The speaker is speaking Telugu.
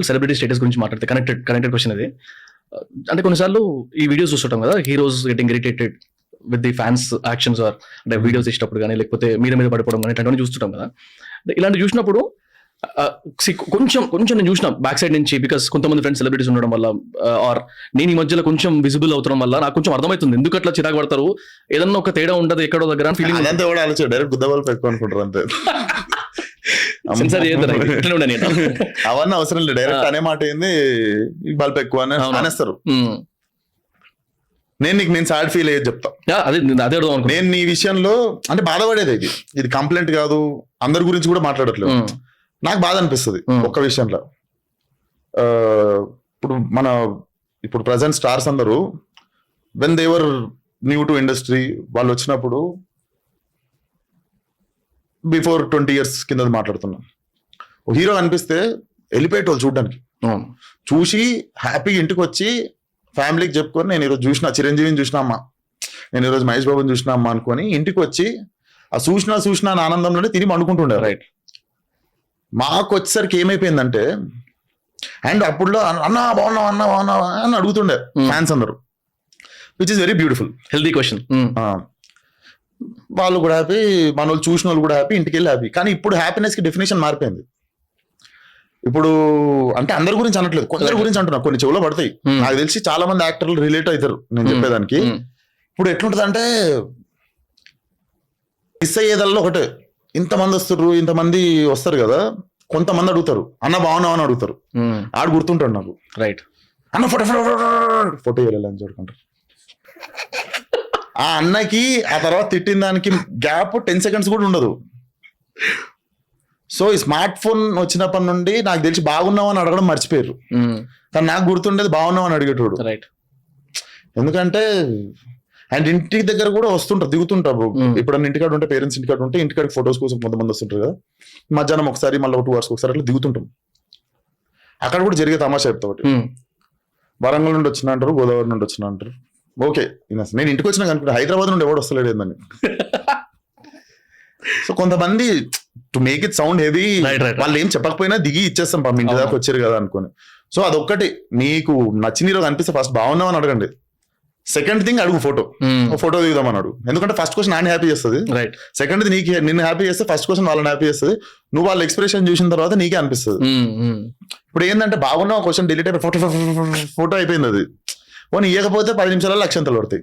సెలబ్రిటీ స్టేటస్ గురించి మాట్లాడితే కనెక్టెడ్ క్వశ్చన్ అది. అంటే కొన్నిసార్లు ఈ వీడియోస్ చూస్తుంటాం కదా, heroes getting irritated with the fans actions or అంటే వీడియోస్ ఇచ్చినప్పుడు కానీ లేకపోతే మీద పడిపోవడం కానీ ఇట్లాంటివన్నీ చూస్తుంటాం కదా. ఇలాంటి చూసినప్పుడు కొంచెం నేను చూసిన బ్యాక్ సైడ్ నుంచి, బికాస్ కొంతమంది ఫ్రెండ్స్ సెలబ్రిటీస్ ఉండడం వల్ల ఆర్ నేను ఈ మధ్యలో కొంచెం విజిబుల్ అవుతాం వల్ల నాకు కొంచెం అర్థమవుతుంది ఎందుకు అట్లా చిరాకు పడతారు, ఏదన్నా ఒక తేడా ఉండదు ఎక్కడో దగ్గర ఫీలింగ్. అదంతా కూడా ఆలోచన డైరెక్ట్ గుద్దవాళ్ళు పెట్టుకుంటారు అంతే. అవన్నీ అవసరం లేదు, డైరెక్ట్ అనే మాట ఏంది బల్బ్ ఎక్కువ అనేస్తారు. నేను సాడ్ ఫీల్ అయ్యేది చెప్తా. నేను నీ విషయంలో అంటే బాధపడేది ఇది కంప్లైంట్ కాదు, అందరి గురించి కూడా మాట్లాడట్లేదు. నాకు బాధ అనిపిస్తుంది ఒక్క విషయంలో. ఇప్పుడు ప్రజెంట్ స్టార్స్ అందరూ when they're new to industry వాళ్ళు వచ్చినప్పుడు బిఫోర్ 20 years కింద మాట్లాడుతున్నా, హీరో అనిపిస్తే వెళ్ళిపోయేటోళ్ళు చూడడానికి, చూసి హ్యాపీగా ఇంటికి వచ్చి ఫ్యామిలీకి చెప్పుకొని నేను ఈరోజు చూసిన చిరంజీవిని చూసినా అమ్మా, నేను ఈరోజు మహేష్ బాబుని చూసినా అమ్మా అనుకొని ఇంటికి వచ్చి ఆ చూసినా ఆనందంలోనే తిరిగి అనుకుంటుండే. రైట్. మాకు వచ్చేసరికి ఏమైపోయిందంటే, అండ్ అప్పుడులో అన్న బాగున్నావా అని అడుగుతుండే ఫ్యాన్స్ అందరూ, which is very beautiful. Healthy question. వాళ్ళు కూడా హ్యాపీ, మన వాళ్ళు చూసిన వాళ్ళు కూడా హ్యాపీ, ఇంటికి వెళ్ళి హ్యాపీ. కానీ ఇప్పుడు హ్యాపీనెస్ కి డెఫినేషన్ మారిపోయింది. ఇప్పుడు అంటే అందరి గురించి అనట్లేదు, కొందరి గురించి అంటున్నా, కొన్ని చెవులో పడతాయి. నాకు తెలిసి చాలా మంది యాక్టర్లు రిలేట్ అవుతారు నేను చెప్పేదానికి. ఇప్పుడు ఎట్లుంటది అంటే, మిస్ అయ్యేదల్లో ఒకటే, ఇంతమంది వస్తారు కదా, కొంతమంది అడుగుతారు అన్న బాగున్నావు అని అడుగుతారు. ఆడు గుర్తుంటాడు నాకు. రైట్. అన్న ఫోటో వేయాలని చూడుకుంటారు. ఆ అన్నకి ఆ తర్వాత తిట్టిన దానికి గ్యాప్ 10 seconds కూడా ఉండదు. సో ఈ స్మార్ట్ ఫోన్ వచ్చినప్పటి నుండి నాకు తెలిసి బాగున్నావు అని అడగడం మర్చిపోయారు. కానీ నాకు గుర్తుండేది బాగున్నావు అని అడిగేటోడు. రైట్. ఎందుకంటే అండ్ ఇంటి దగ్గర కూడా వస్తుంటారు, దిగుతుంటారు. ఇప్పుడు ఇంటికాడ ఉంటే, పేరెంట్స్ ఇంటికాడ ఉంటే ఇంటికాడికి ఫొటోస్ కోసం కొంతమంది వస్తుంటారు కదా, మధ్యాహ్నం ఒకసారి మళ్ళీ 2 hours ఒకసారి అట్లా దిగుతుంటాం. అక్కడ కూడా జరిగే తమాషా చెప్తా ఒకటి. వరంగల్ నుండి వచ్చిన అంటారు, గోదావరి నుండి వచ్చిన అంటారు. ఓకే, నేను ఇంటికి వచ్చినా కనుకుంటే హైదరాబాద్ నుండి ఎవడు వస్తలేడు ఏందని. సో కొంతమంది to make it sound heavy, వాళ్ళు ఏం చెప్పకపోయినా దిగి ఇచ్చేస్తాం పాపం ఇంటి దాకా వచ్చారు కదా అనుకోని. సో అదొక్కటి, నీకు నచ్చిన హీరో కనిపిస్తే ఫస్ట్ బాగున్నావు అని అడగండి. సెకండ్ థింగ్ అడుగు ఫోటో దిగుదామని అడుగు. ఎందుకంటే ఫస్ట్ క్వశ్చన్ నాన్న హ్యాపీ చేస్తుంది, సెకండ్ నిన్ను హ్యాపీ చేస్తే ఫస్ట్ క్వశ్చన్ వాళ్ళని హ్యాపీ చేస్తుంది. నువ్వు వాళ్ళ ఎక్స్ప్రెషన్ చూసిన తర్వాత నీకే అనిపిస్తుంది. ఇప్పుడు ఏంటంటే బాగున్నావు క్వశ్చన్ డిలీట్ అయిపోయి ఫోటో అయిపోయింది, అది పోనీ ఇవ్వకపోతే 10 నిమిషాలలో 1,00,000 పడతాయి.